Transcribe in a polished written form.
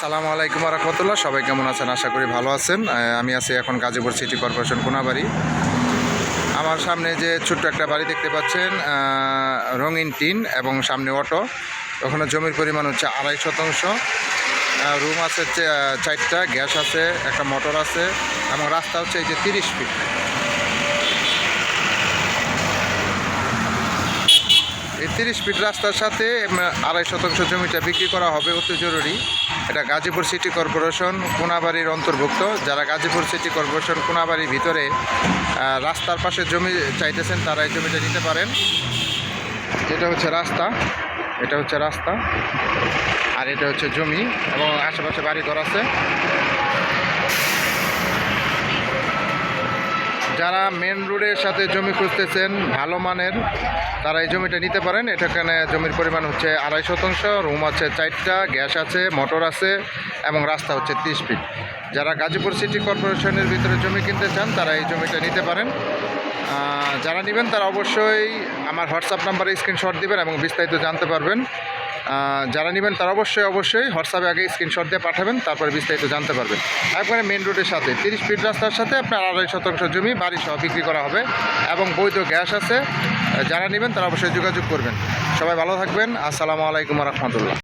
আসসালামু আলাইকুম রহমতুল্লাহ। সবাই কেমন আছেন? আশা করি ভালো আছেন। আমি আছি এখন গাজীপুর সিটি কর্পোরেশন কোনাবাড়ি। আমার সামনে যে ছোট্ট একটা বাড়ি দেখতে পাচ্ছেন, রঙিন টিন এবং সামনে অটো। ওখানে জমির পরিমাণ হচ্ছে 2.5 শতাংশ। রুম আছে 4টা, গ্যাস আছে, একটা মোটর আছে এবং রাস্তা হচ্ছে এই যে 30 ফিট। এই 30 ফিট রাস্তার সাথে 2.5 শতাংশ জমিটা বিক্রি করা হবে, অতি জরুরি। এটা গাজীপুর সিটি কর্পোরেশন কোনাবাড়ির অন্তর্ভুক্ত। যারা গাজীপুর সিটি কর্পোরেশন কোনাবাড়ির ভিতরে রাস্তার পাশে জমি চাইতেছেন তারা এই জমিটা নিতে পারেন। এটা হচ্ছে রাস্তা, এটা হচ্ছে রাস্তা, আর এটা হচ্ছে জমি এবং আশেপাশে বাড়িঘর আছে। যারা মেন রোডের সাথে জমি খুঁজতেছেন ভালো মানের, তারা এই জমিটা নিতে পারেন। এখানে জমির পরিমাণ হচ্ছে 2.5 শতাংশ, রুম আছে 4টা, গ্যাস আছে, মোটর আছে এবং রাস্তা হচ্ছে 30 ফিট। যারা গাজীপুর সিটি কর্পোরেশনের ভিতরে জমি কিনতে চান তারা এই জমিটা নিতে পারেন। যারা নেবেন তারা অবশ্যই আমার হোয়াটসঅ্যাপ নাম্বারে স্ক্রিনশট দিবেন এবং বিস্তারিত জানতে পারবেন। যারা নেবেন তারা অবশ্যই হোয়াটসঅ্যাপে আগে স্ক্রিনশট দিয়ে পাঠাবেন, তারপরে বিস্তারিত জানতে পারবেন। একবারে মেন রোডের সাথে 30 ফিট রাস্তার সাথে আপনার 2.5 শতাংশ জমি বাড়ি সহ বিক্রি করা হবে এবং বৈধ গ্যাস আছে। যারা নেবেন তারা অবশ্যই যোগাযোগ করবেন। সবাই ভালো থাকবেন। আসসালামু আলাইকুম রহমতুল্লাহ।